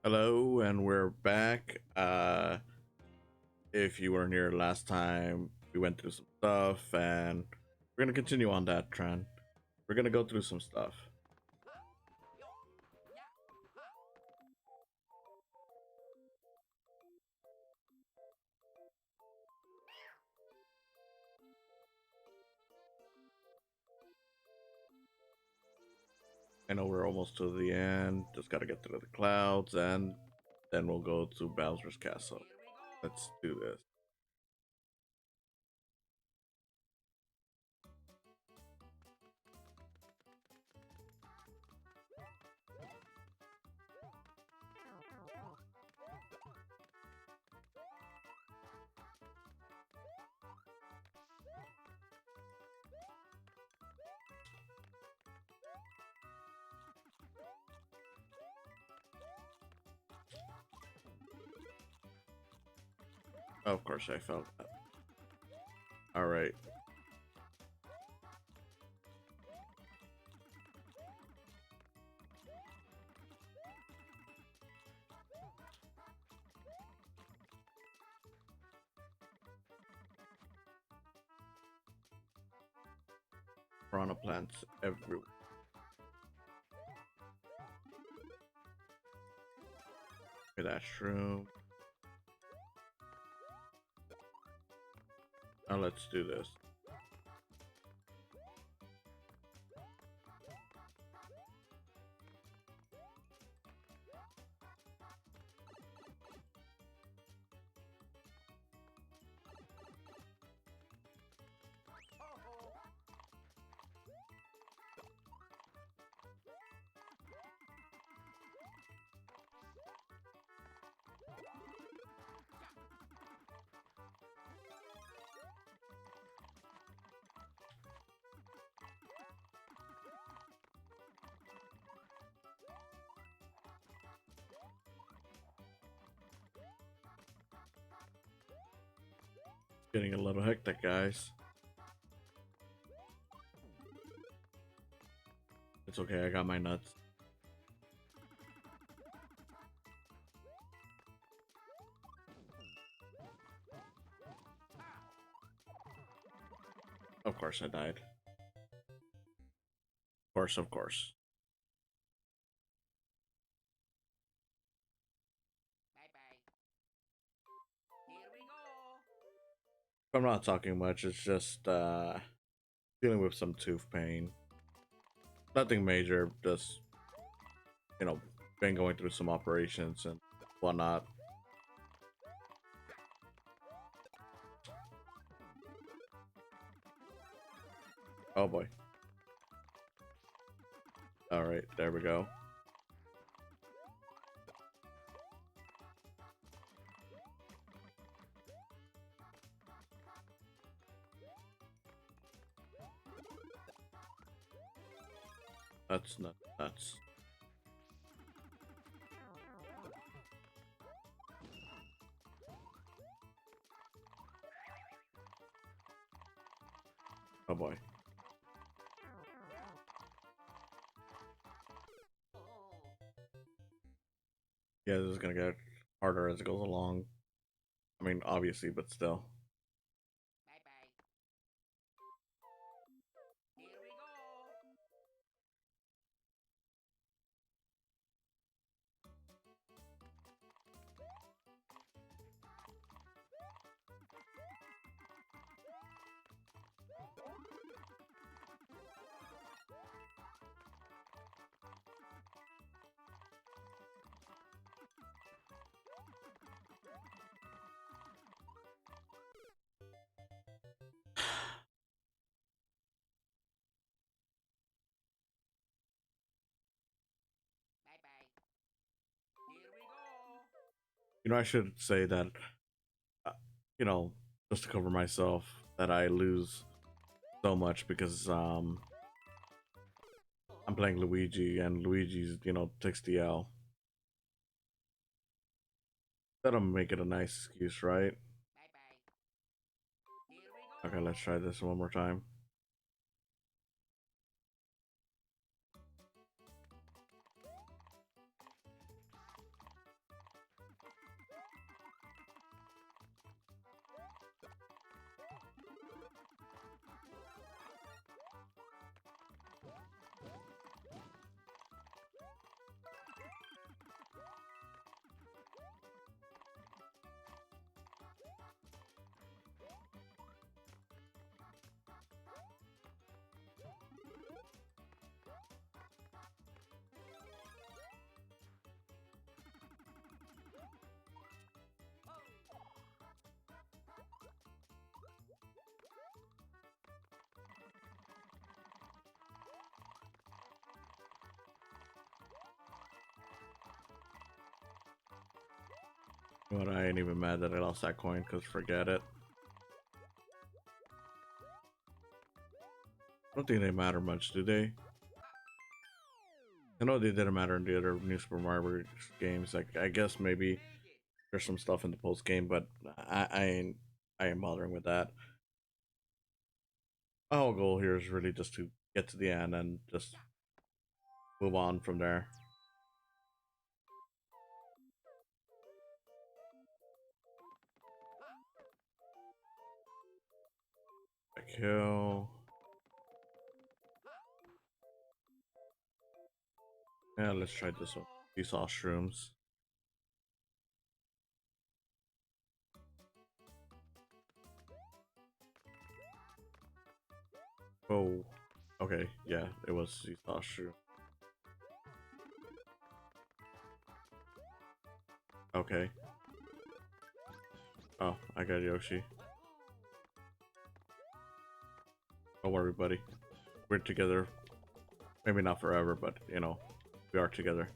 Hello, and we're back. If you weren't here last time, we went through some stuff, and we're gonna continue on that trend. We're gonna go through some stuff. I know we're almost to the end. Just gotta get through the clouds, and then we'll go to Bowser's Castle. Let's do this. Of course, I felt that. All right, piranha plants everywhere. Look at that shroom. Now let's do this. Getting a little hectic, guys. It's okay, I got my nuts. Of course I died. Of course, of course. I'm not talking much, it's just dealing with some tooth pain. Nothing major, just, you know, been going through some operations and whatnot. Oh boy. Alright, there we go. That's not nuts. Oh boy. Yeah, this is gonna get harder as it goes along. I mean, obviously, but still. You know, I should say that, uh, you know, just to cover myself, that I lose so much because I'm playing Luigi and Luigi's, takes the L. That'll make it a nice excuse, right? Okay, let's try this one more time. But I ain't even mad that I lost that coin, because forget it. I don't think they matter much, do they? I know they didn't matter in the other New Super Mario games. Like, I guess maybe there's some stuff in the post game, but I ain't bothering with that. Our whole goal here is really just to get to the end and just move on from there. A kill. Yeah, let's try this one. These all shrooms. Oh, okay, yeah, it was seesaw shroom. Okay. Oh, I got Yoshi. Don't worry, buddy. We're together. Maybe not forever, but you know, we are together.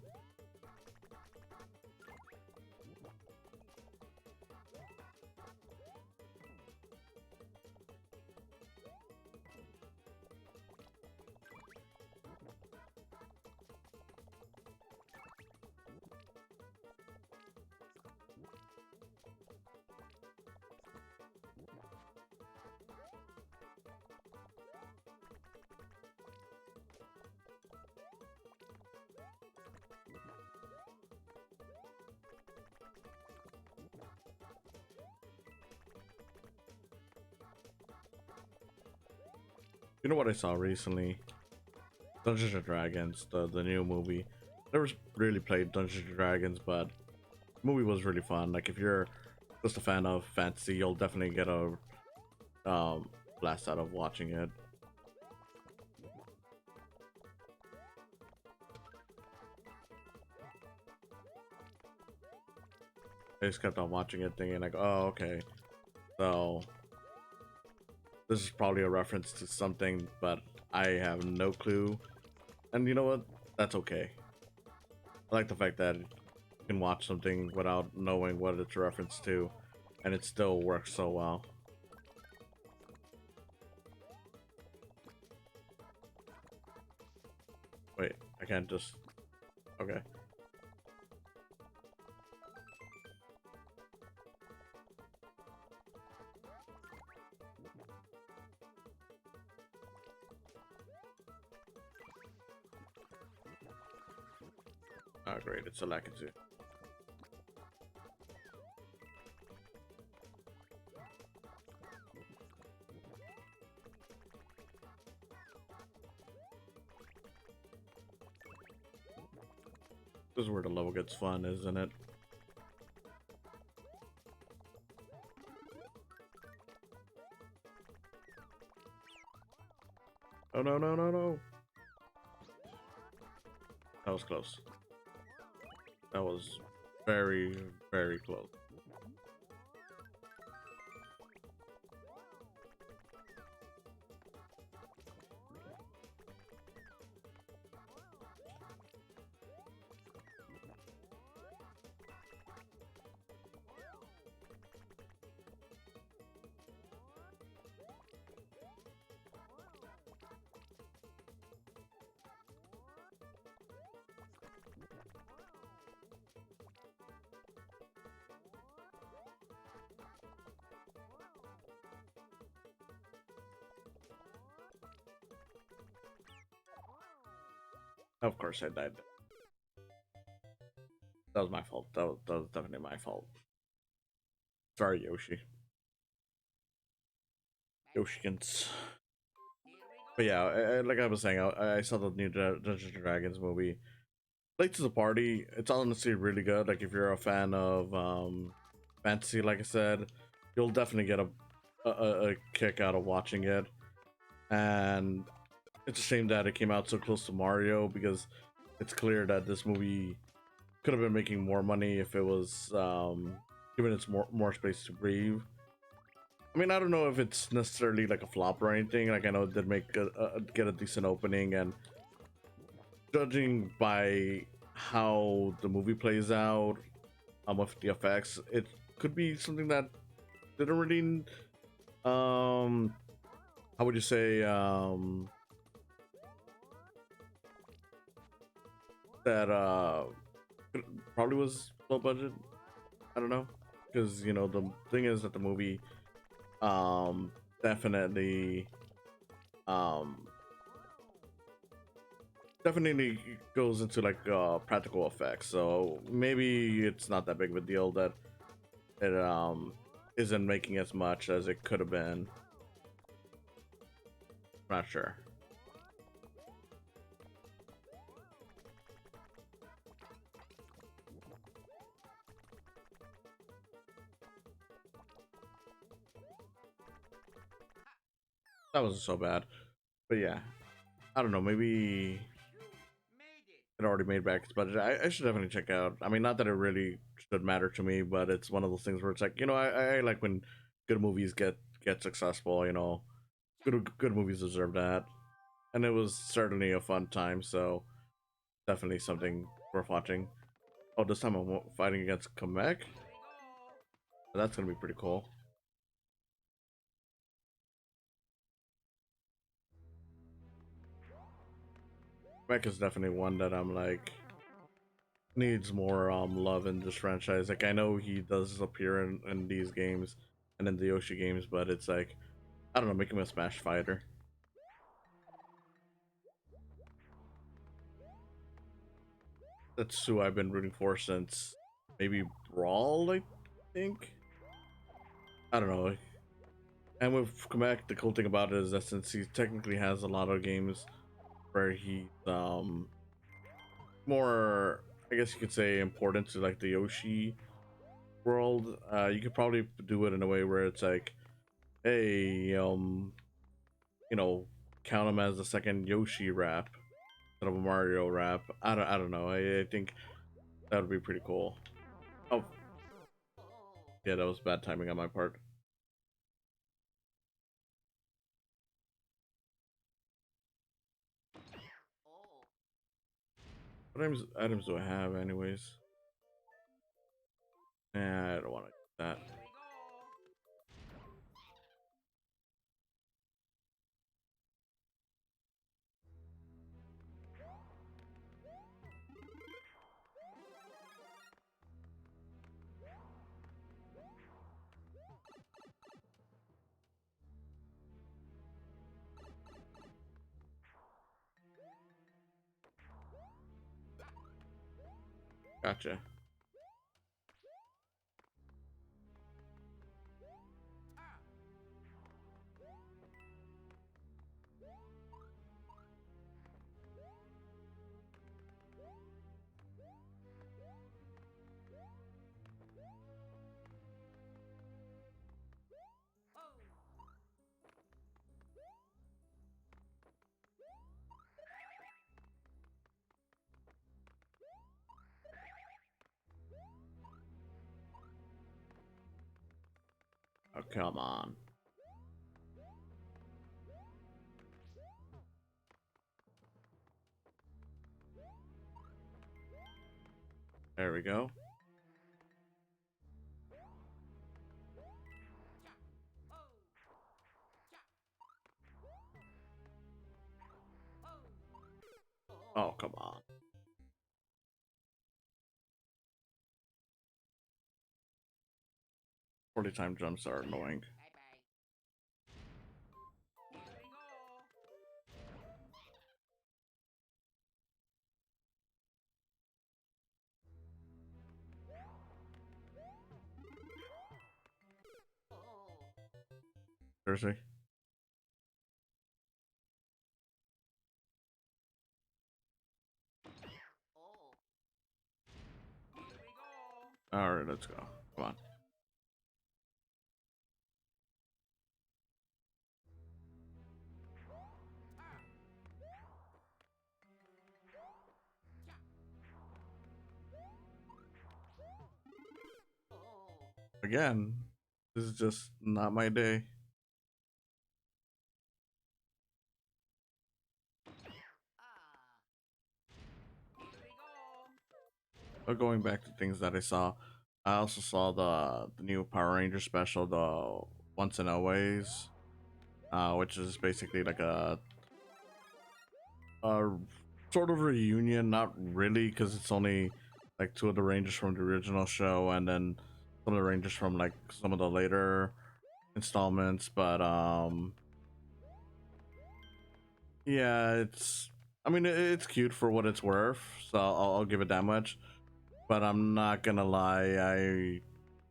You know what I saw recently? Dungeons and Dragons, the new movie. Never really played Dungeons and Dragons, but the movie was really fun. Like if you're just a fan of fantasy, you'll definitely get a blast out of watching it. I just kept on watching it, thinking like, oh, okay, so this is probably a reference to something, but I have no clue. And you know what? That's okay. I like the fact that you can watch something without knowing what it's a reference to, and it still works so well. Wait, I can't just... Okay. Oh, great, it's a Lakitu. This is where the level gets fun, isn't it? Oh no, no, no, no. That was close. That was very, very close. Of course I died. That was my fault. That was definitely my fault. Sorry, Yoshi. Yoshikins. But yeah, like I was saying, I saw the new Dungeons and Dragons movie. Late to the party. It's honestly really good. Like if you're a fan of fantasy, like I said, you'll definitely get a kick out of watching it. And it's a shame that it came out so close to Mario, because it's clear that this movie could have been making more money if it was given its more space to breathe. I mean, I don't know if it's necessarily like a flop or anything. Like I know it did make get a decent opening, and judging by how the movie plays out, with the effects. It could be something that didn't really how would you say that probably was low budget. I don't know, because you know the thing is that the movie um definitely um definitely goes into like practical effects, so maybe it's not that big of a deal that it isn't making as much as it could have been. Not sure. That wasn't so bad, but yeah, I don't know, maybe it already made back its budget. I should definitely check out. I mean, not that it really should matter to me, but it's one of those things where it's like, you know, I like when good movies get successful. You know, good movies deserve that, and it was certainly a fun time. So definitely something worth watching. Oh, this time I'm fighting against Kamek. That's gonna be pretty cool. Kamek is definitely one that I'm like needs more love in this franchise. Like I know he does appear in these games and in the Yoshi games, but it's like I don't know, make him a Smash fighter. That's who I've been rooting for since maybe Brawl, I think. I don't know. And with Kamek, the cool thing about it is that since he technically has a lot of games where he's more, I guess you could say, important to like the Yoshi world, you could probably do it in a way where it's like, hey, you know, count him as the second Yoshi rap instead of a Mario rap. I don't know. I think that would be pretty cool. Oh, yeah, that was bad timing on my part. What items do I have, anyways? Nah, I don't want to get that. Gotcha. Oh, come on. There we go. Oh, come on. 40 time jumps are annoying. Seriously? Alright, let's go. Come on. Again, this is just not my day. But going back to things that I saw, I also saw the new Power Ranger special, the Once and Always, which is basically like a sort of reunion. Not really, because it's only like two of the Rangers from the original show, and then some of the Rangers from like some of the later installments. But yeah, it's. I mean, it's cute for what it's worth, so I'll give it that much. But I'm not gonna lie, I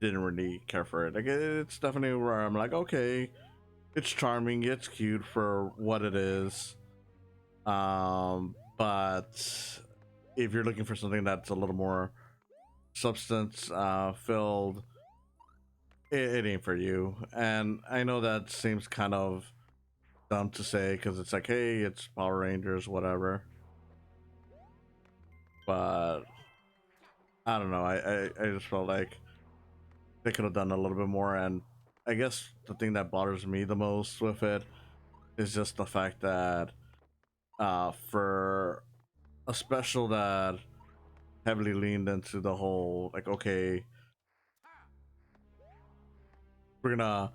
didn't really care for it. Like, it's definitely where I'm like, okay, it's charming, it's cute for what it is. But if you're looking for something that's a little more substance filled, it ain't for you. And I know that seems kind of dumb to say because it's like, hey, it's Power Rangers, whatever. But I don't know. I just felt like they could have done a little bit more. And I guess the thing that bothers me the most with it is just the fact that for a special that heavily leaned into the whole like, okay, we're gonna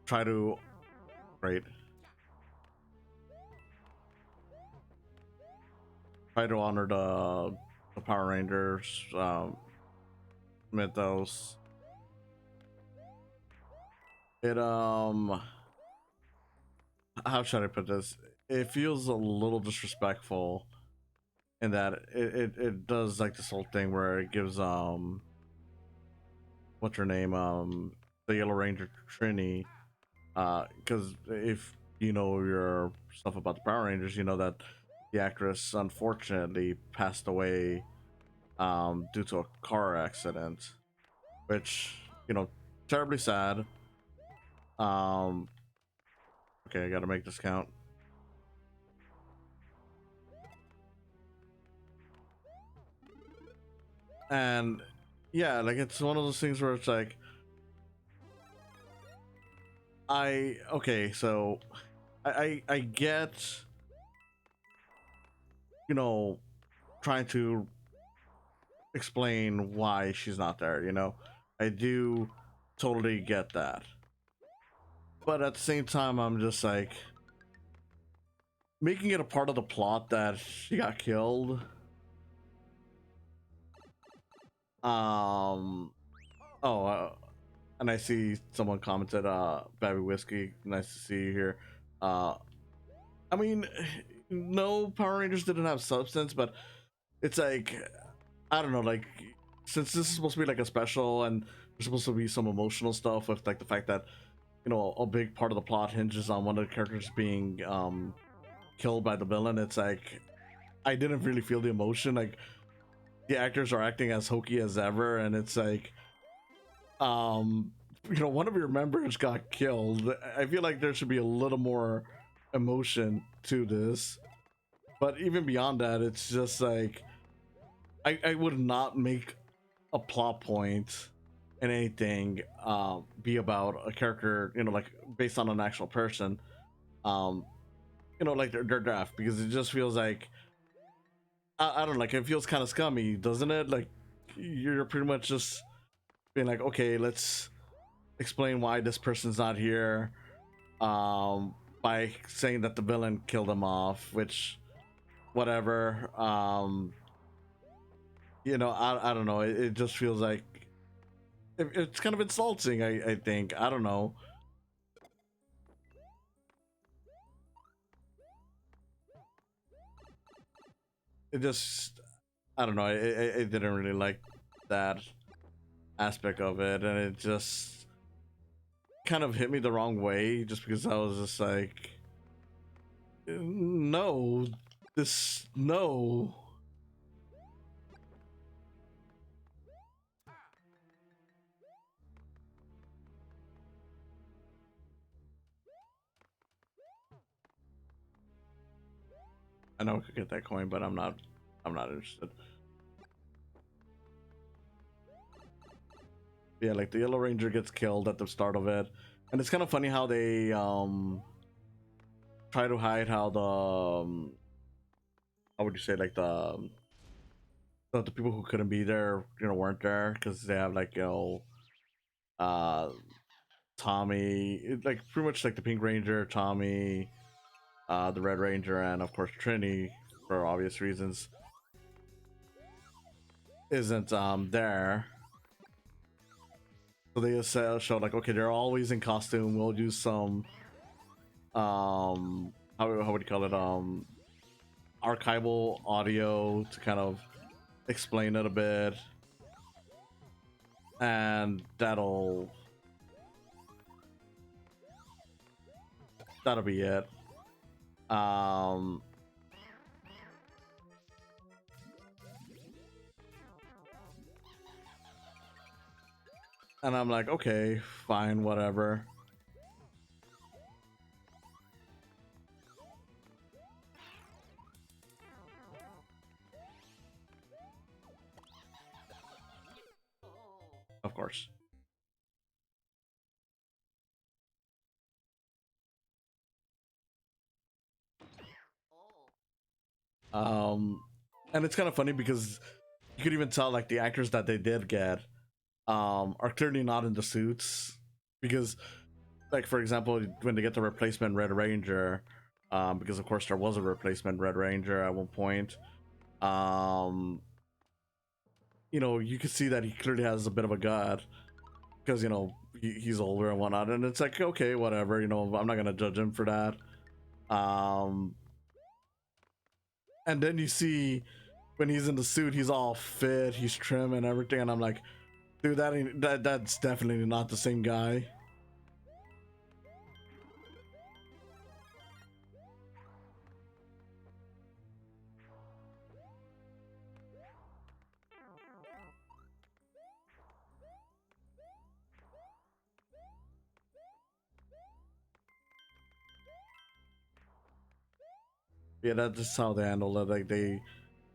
try to right try to honor the Power Rangers mythos. It how should I put this? It feels a little disrespectful in that it does like this whole thing where it gives what's her name, the Yellow Ranger Trini, because if you know your stuff about the Power Rangers, you know that the actress unfortunately passed away due to a car accident, which, you know, terribly sad. um okay, I gotta make this count. And yeah, like it's one of those things where it's like, I okay, so I get, you know, trying to explain why she's not there, you know. I do totally get that. But at the same time, I'm just like, making it a part of the plot that she got killed. Um oh, and I see someone commented, Babby Whiskey, nice to see you here. Uh I mean, no, Power Rangers didn't have substance, but it's like, I don't know, like, since this is supposed to be like a special and there's supposed to be some emotional stuff with like the fact that, you know, a big part of the plot hinges on one of the characters being killed by the villain. It's like, I didn't really feel the emotion. Like, the actors are acting as hokey as ever, and it's like, um you know, one of your members got killed. I feel like there should be a little more emotion to this. But even beyond that, it's just like, I would not make a plot point in anything be about a character, you know, like based on an actual person, um you know, like their death, because it just feels like, I don't know, like, it feels kind of scummy, doesn't it? Like, you're pretty much just being like, okay, let's explain why this person's not here, by saying that the villain killed him off, which, whatever. You know, I don't know, it just feels like it's kind of insulting. I think, I don't know, it just, I don't know, it didn't really like that aspect of it, and it just kind of hit me the wrong way, just because I was just like, no, this, no. I know I could get that coin, but I'm not interested. Yeah, like the Yellow Ranger gets killed at the start of it, and it's kind of funny how they try to hide how the how would you say, like, the So the people who couldn't be there, weren't there because they have like uh, Tommy, like pretty much like the Pink Ranger, Tommy, the Red Ranger, and of course Trini, for obvious reasons, isn't there. So they just showed like, okay, they're always in costume. We'll use some how would you call it, archival audio to kind of explain it a bit, and that'll be it. Um, and I'm like, okay, fine, whatever. Of course. Um, and it's kind of funny because you could even tell like the actors that they did get are clearly not in the suits, because like for example when they get the replacement Red Ranger, because of course there was a replacement Red Ranger at one point, um you can see that he clearly has a bit of a gut because he's older and whatnot, and it's like, okay, whatever, I'm not gonna judge him for that. um and then you see when he's in the suit, he's all fit, he's trim and everything, and I'm like, dude, that's definitely not the same guy. Yeah, that's just how they handle it. Like they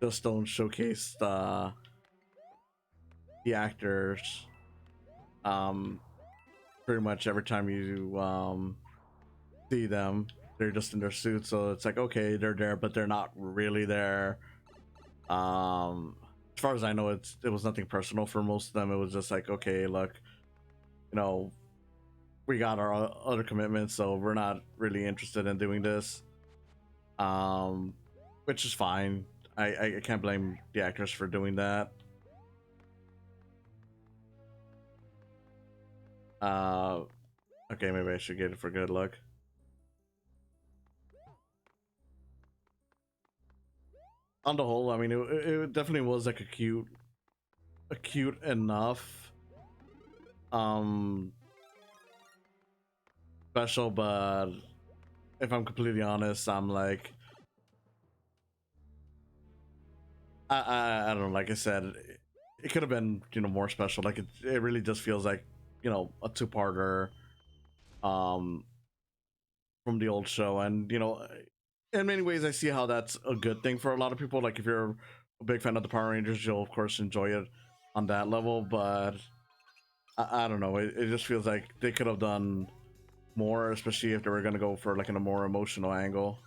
just don't showcase the actors um pretty much every time you see them. They're just in their suits, so it's like, okay, they're there but they're not really there. As far as I know, it was nothing personal for most of them. It was just like, okay, look, you know we got our other commitments, so we're not really interested in doing this. um which is fine. I can't blame the actors for doing that. uh okay, maybe I should get it for good luck. On the whole, I mean, it definitely was like a cute enough um special, but if I'm completely honest, I'm like, I don't know. Like I said, it could have been more special. Like it really just feels like a two-parter um from the old show, and in many ways I see how that's a good thing for a lot of people. Like if you're a big fan of the Power Rangers, you'll of course enjoy it on that level, but I don't know. It just feels like they could have done more, especially if they were going to go for like in a more emotional angle.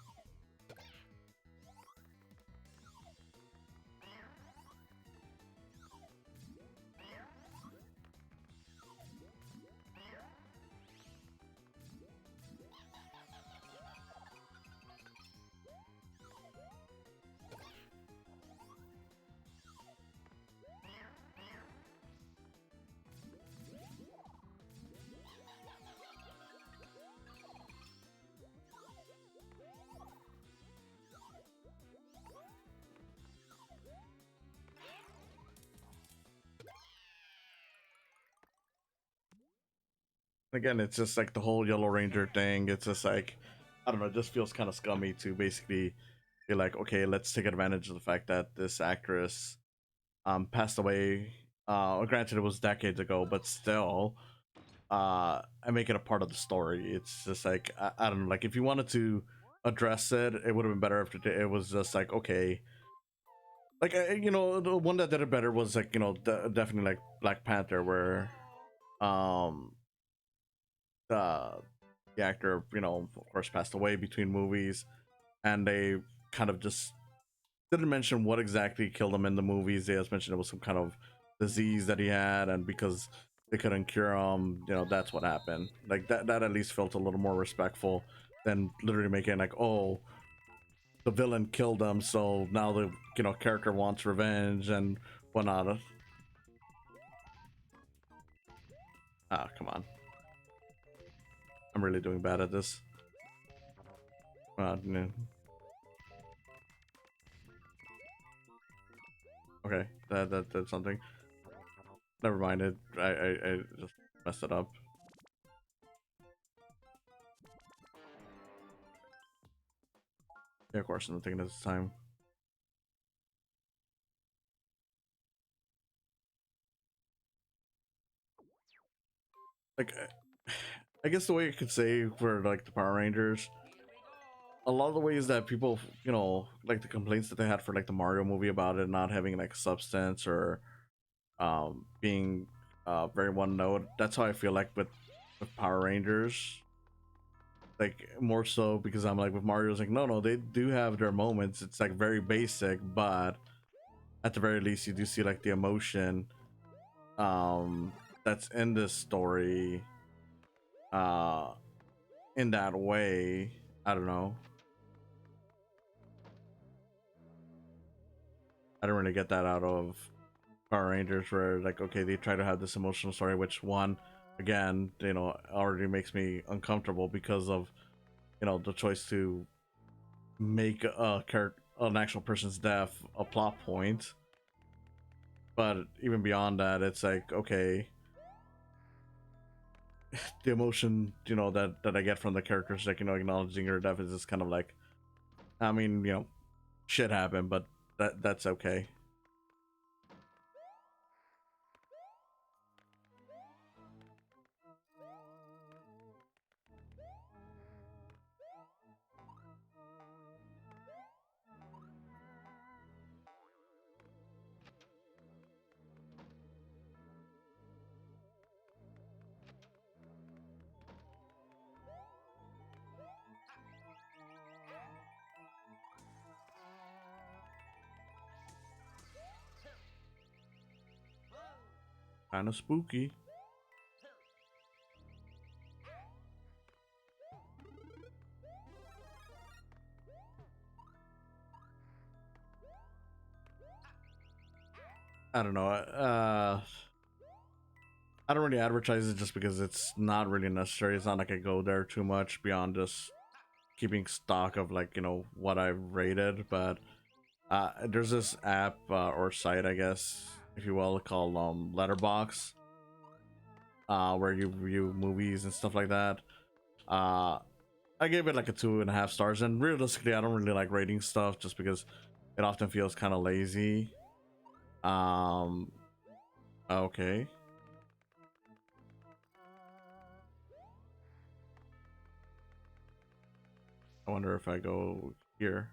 Again, it's just like the whole Yellow Ranger thing. It's just like, I don't know, it just feels kind of scummy to basically be like, okay, let's take advantage of the fact that this actress passed away. Granted, it was decades ago, but still, and make it a part of the story. It's just like, I don't know, like if you wanted to address it, it would have been better if it was just like, okay, like the one that did it better was like definitely like Black Panther, where um uh the actor of course passed away between movies, and they kind of just didn't mention what exactly killed him in the movies. They just mentioned it was some kind of disease that he had, and because they couldn't cure him, you know, that's what happened. Like that at least felt a little more respectful than literally making like, oh, the villain killed him, so now the character wants revenge and whatnot. Ah, come on. I'm really doing bad at this. No. Okay, that did something. Never mind it. I just messed it up. Yeah, of course, I'm taking this time. Like, I guess the way you could say for like the Power Rangers, a lot of the ways that people, like the complaints that they had for like the Mario movie about it not having like substance or being very one note. That's how I feel like with Power Rangers. Like more so because I'm like with Mario's like no, they do have their moments. It's like very basic, but at the very least you do see like the emotion that's in this story uh in that way. I don't know. I don't really get that out of Power Rangers where like okay they try to have this emotional story, which one again already makes me uncomfortable because of the choice to make an actual person's death a plot point. But even beyond that, it's like okay, the emotion that I get from the characters, like acknowledging her death is just kind of like, I mean, shit happened, but that's okay. Kind of spooky. I don't know. I don't really advertise it just because it's not really necessary. It's not like I go there too much beyond just keeping stock of like what I've rated. But there's this app or site, I guess, if you will, called Letterbox, where you review movies and stuff like that. Uh, I gave it like a 2.5 stars, and realistically, I don't really like rating stuff just because it often feels kind of lazy. Um, okay. I wonder if I go here.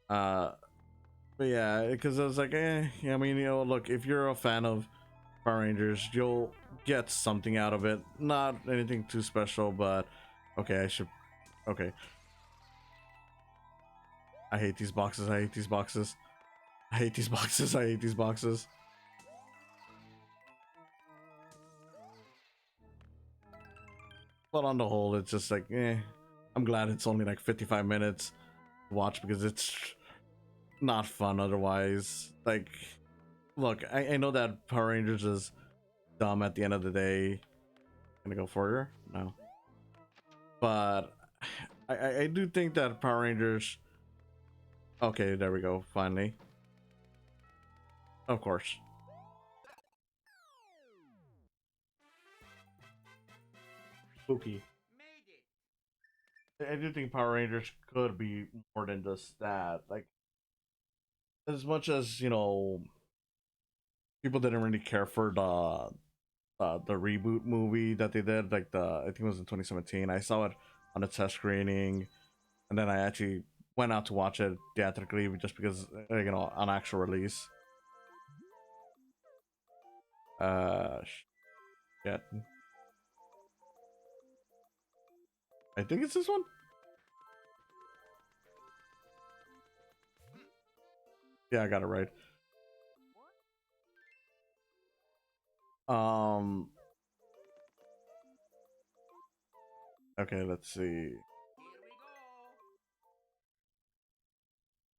Uh, but yeah, because I was like, yeah, I mean, look, if you're a fan of Power Rangers, you'll get something out of it. Not anything too special, but okay, I should. Okay, I hate these boxes. I hate these boxes. I hate these boxes. I hate these boxes. But on the whole, it's just like, I'm glad it's only like 55 minutes to watch because it's not fun otherwise. Like, look, I know that Power Rangers is dumb at the end of the day. Gonna go further? No. But I do think that Power Rangers. Okay, there we go. Finally. Of course. Spooky. I do think Power Rangers could be more than just that. Like, as much as, people didn't really care for the reboot movie that they did, like I think it was in 2017. I saw it on a test screening, and then I actually went out to watch it theatrically just because on actual release. Uh, yeah, I think it's this one. Yeah, I got it right. Um. Okay, let's see.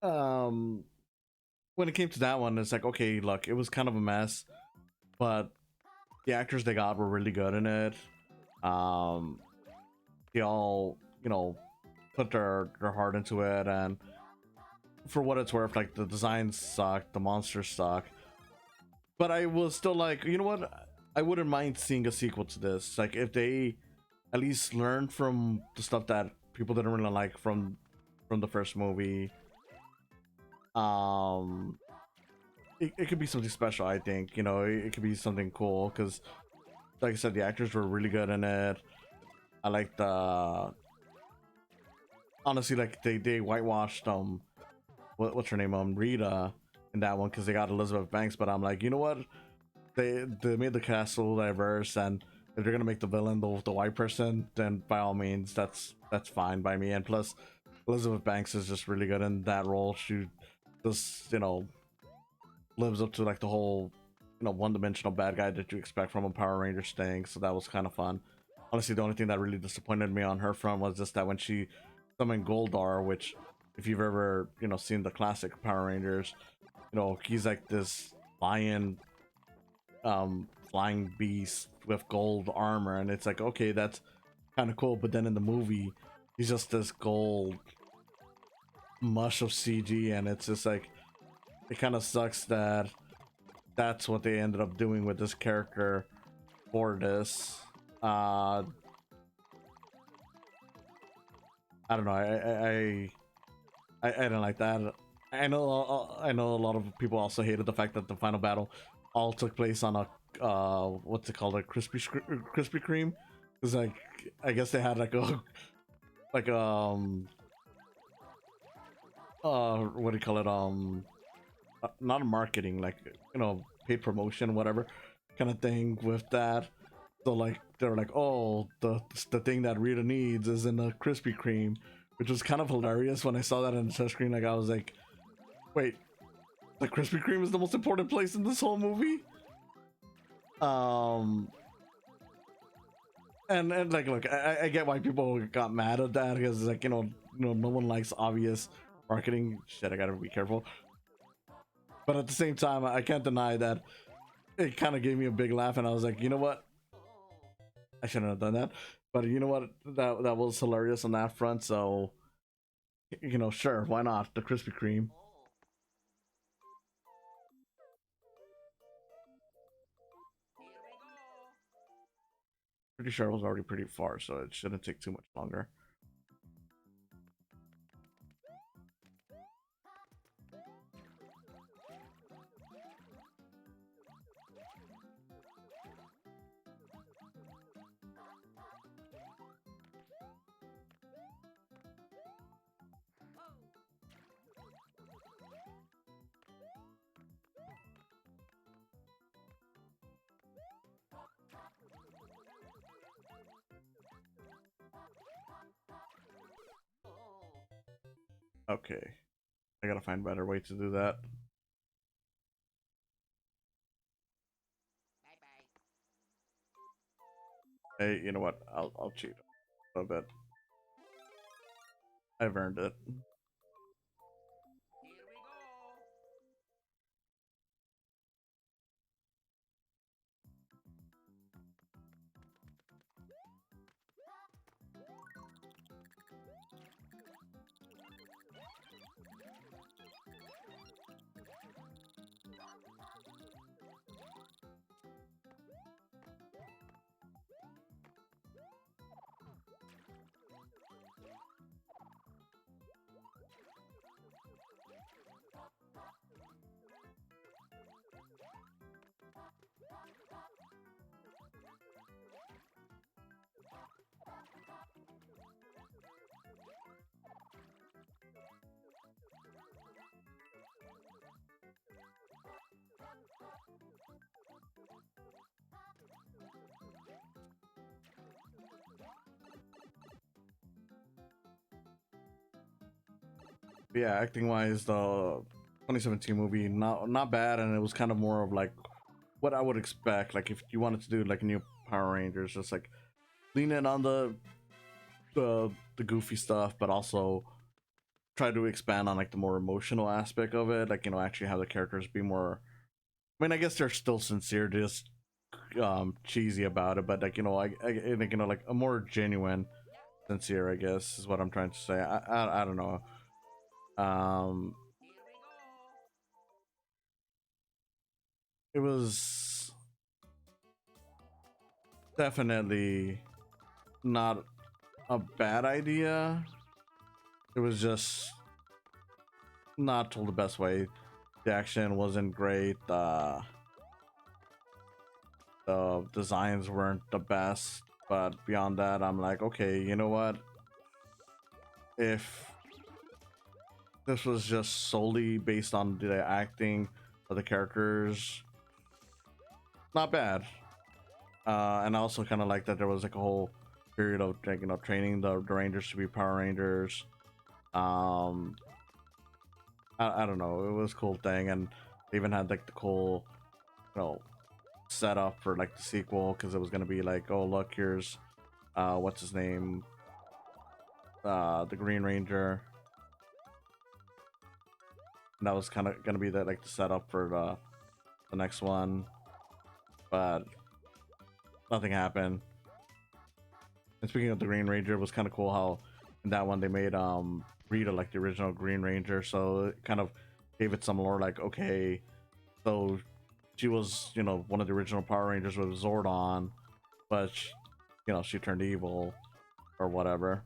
Um. When it came to that one, it's like, okay, look, it was kind of a mess, but the actors they got were really good in it. Um. They all, put their heart into it, and for what it's worth, like the designs suck, the monsters suck, but I was still like, you know what? I wouldn't mind seeing a sequel to this. Like if they at least learn from the stuff that people didn't really like from the first movie. Um, it could be something special. I think it could be something cool because, like I said, the actors were really good in it. I like the honestly, like they whitewashed what's her name, Rita, in that one because they got Elizabeth Banks. But I'm like, you know what? They made the cast a little diverse, and if they're gonna make the villain the white person, then by all means, that's fine by me. And plus, Elizabeth Banks is just really good in that role. She just lives up to like the whole one-dimensional bad guy that you expect from a Power Rangers thing. So that was kind of fun. Honestly, the only thing that really disappointed me on her front was just that when she summoned Goldar, which if you've ever seen the classic Power Rangers, he's like this lion flying beast with gold armor, and it's like, okay, that's kind of cool, but then in the movie he's just this gold mush of CG, and it's just like it kind of sucks that that's what they ended up doing with this character for this. I don't know. I don't like that. I know a lot of people also hated the fact that the final battle all took place on a what's it called, a Krispy Kreme. It's like, I guess they had like a like what do you call it, not a marketing, like paid promotion, whatever kind of thing with that. So like they're like, oh, the thing that Rita needs is in a Krispy Kreme, which was kind of hilarious when I saw that on the touch screen. Like I was like, wait, the Krispy Kreme is the most important place in this whole movie. Um, and like, look, I get why people got mad at that because like no one likes obvious marketing shit. I gotta be careful, but at the same time, I can't deny that it kind of gave me a big laugh, and I was like, you know what? I shouldn't have done that, but you know what? That was hilarious on that front. So sure, why not the Krispy Kreme? Pretty sure it was already pretty far, so it shouldn't take too much longer. Okay, I gotta find a better way to do that. Hey, you know what? I'll cheat a little bit. I've earned it. Yeah, acting wise, the 2017 movie, not bad, and it was kind of more of like what I would expect. Like if you wanted to do like a new Power Rangers, just like lean in on the goofy stuff, but also try to expand on like the more emotional aspect of it. Like, you know, actually have the characters be more. I mean, I guess they're still sincere, just cheesy about it, but like, you know, I think, you know, like a more genuine, sincere, I guess is what I'm trying to say. I don't know. Um, it was definitely not a bad idea. It was just not told the best way. The action wasn't great. The designs weren't the best. But beyond that, I'm like, okay, you know what? If this was just solely based on the acting of the characters, not bad. And I also kind of like that there was like a whole period of like, you know, training the Rangers to be Power Rangers. Um, I don't know, it was a cool thing, and they even had like the cool, you know, setup for like the sequel because it was gonna be like, oh look, here's what's his name, the Green Ranger, and that was kind of gonna be the like the setup for the next one, but nothing happened. And speaking of the Green Ranger, it was kind of cool how in that one they made Rita like the original Green Ranger, so it kind of gave it some lore. Like, okay, so she was, you know, one of the original Power Rangers with Zordon, but she, you know, she turned evil or whatever.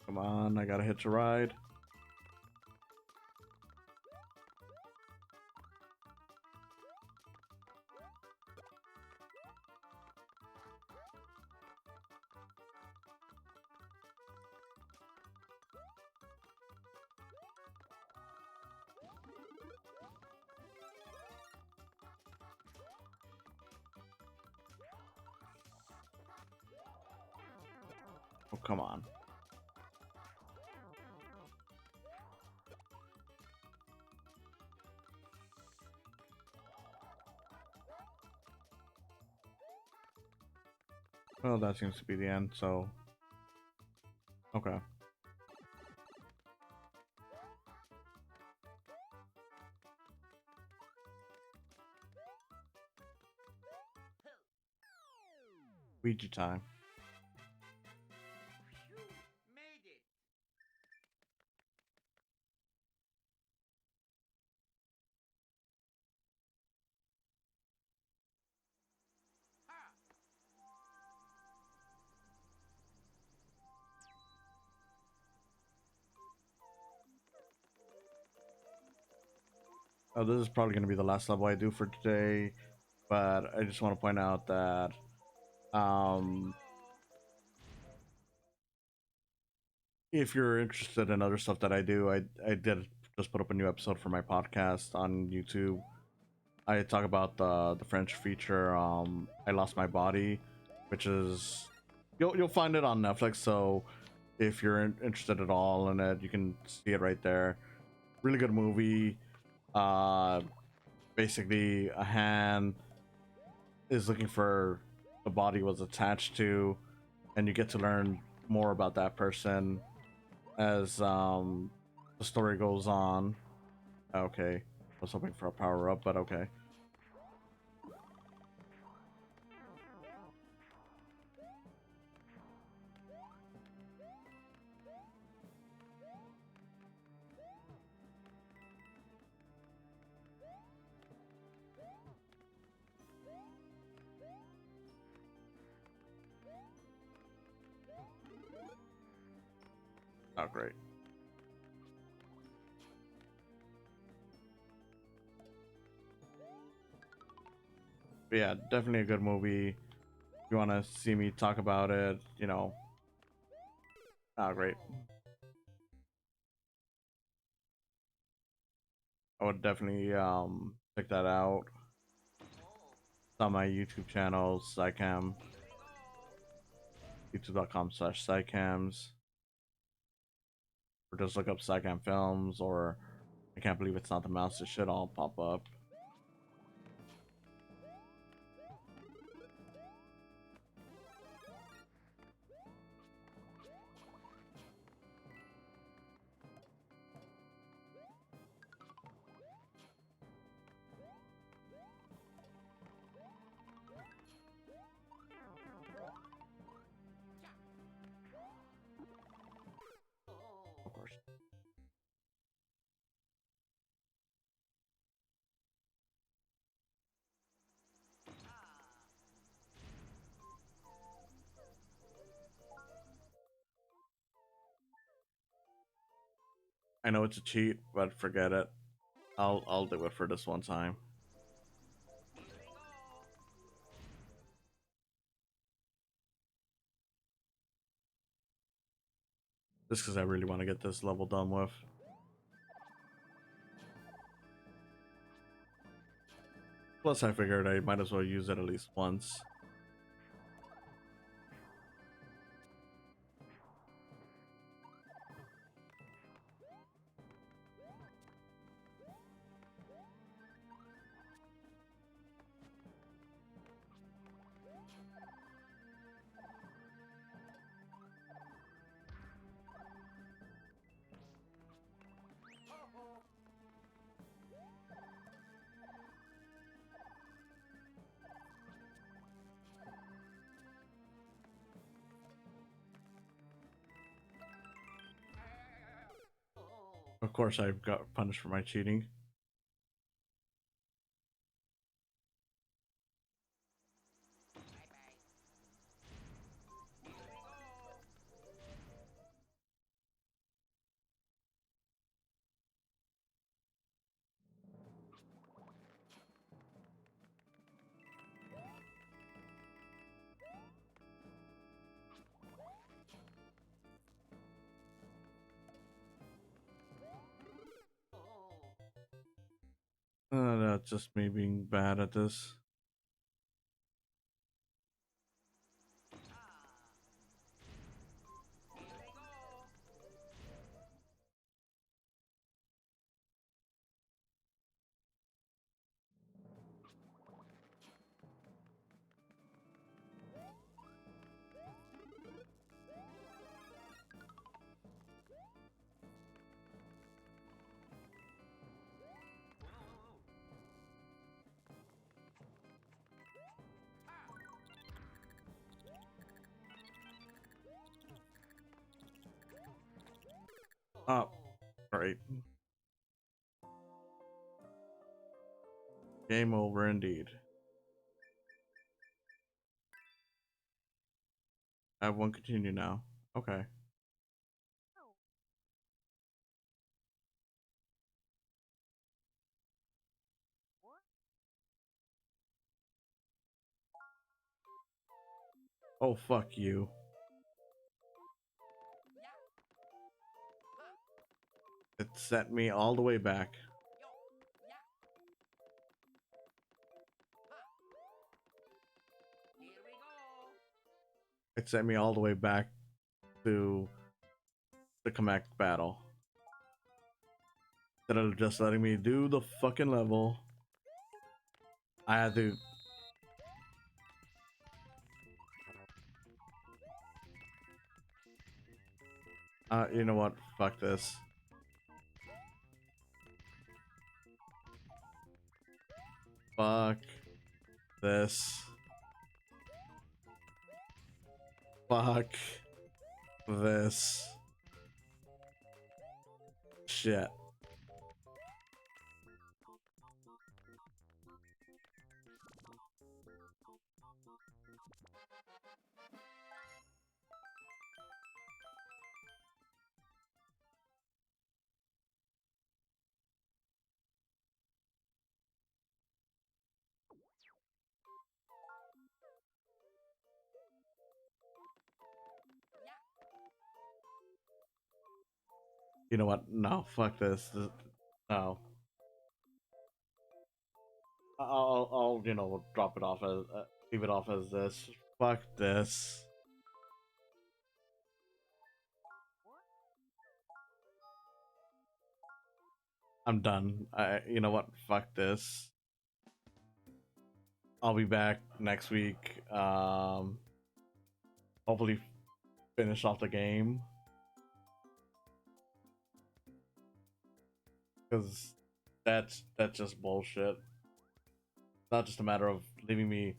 Come on, I gotta hitch a ride. Oh, come on. Well, that seems to be the end, so okay. Ouija time. Oh, this is probably going to be the last level I do for today, but I just want to point out that um, if you're interested in other stuff that I do, I did just put up a new episode for my podcast on YouTube. I talk about the French feature, I Lost My Body, which is you'll find it on Netflix. So if you're interested at all in it, you can see it right there. Really good movie. Uh, Basically, a hand is looking for the body was attached to, and you get to learn more about that person as the story goes on. Okay, I was hoping for a power up, but okay. Oh, great. But yeah, definitely a good movie. If you want to see me talk about it, you know, great. I would definitely check that out. It's on my YouTube channel, Saicam, youtube.com/Saicams, or just look up Saicam Films, or I can't believe it's not the mouse. It should all pop up. Of course. I know it's a cheat, but forget it. I'll do it for this one time. Just because I really want to get this level done with. Plus, I figured I might as well use it at least once. Of course, I got punished for my cheating. That's just me being bad at this. Oh, great. Game over indeed. I won't continue now. Okay. Oh, fuck you. It sent me all the way back. It sent me all the way back to the Kamek battle. Instead of just letting me do the fucking level, I had to. You know what? Fuck this. Fuck this. Fuck this. Shit. You know what? No, fuck this. No. I'll drop it off as leave it off as this. Fuck this. I'm done. You know what? Fuck this. I'll be back next week. Hopefully finish off the game because that's just bullshit. It's not just a matter of leaving me.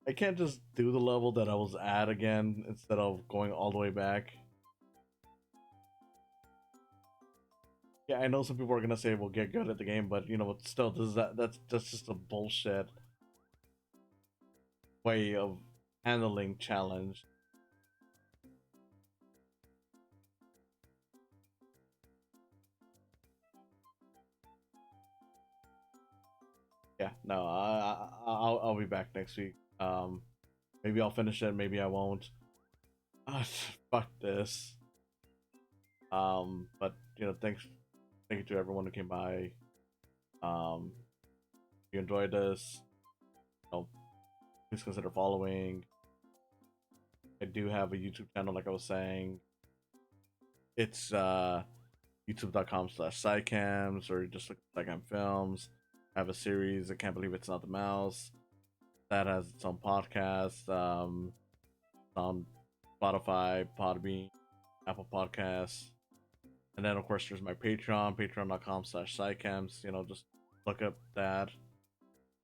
I can't just do the level that I was at again instead of going all the way back. Yeah, I know some people are gonna say we'll get good at the game, but you know, still, that's just a bullshit way of handling challenge. Yeah, no, I'll be back next week. Maybe I'll finish it, maybe I won't. Ah, fuck this. But you know, thank you to everyone who came by. If you enjoyed this, you know, please consider following. I do have a YouTube channel, like I was saying. It's youtube.com/Saicams, or just look at Saicam Films. I have a series, I Can't Believe It's Not the Mouse, that has its own podcast, on Spotify, Podbean, Apple Podcasts. And then of course there's my Patreon, patreon.com/Saicams. You know, just look up that.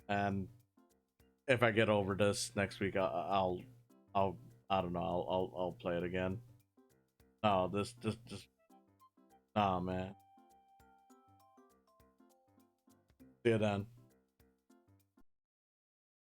And if I get over this next week, I'll I don't know, I'll play it again. No, this nah, man. See you then.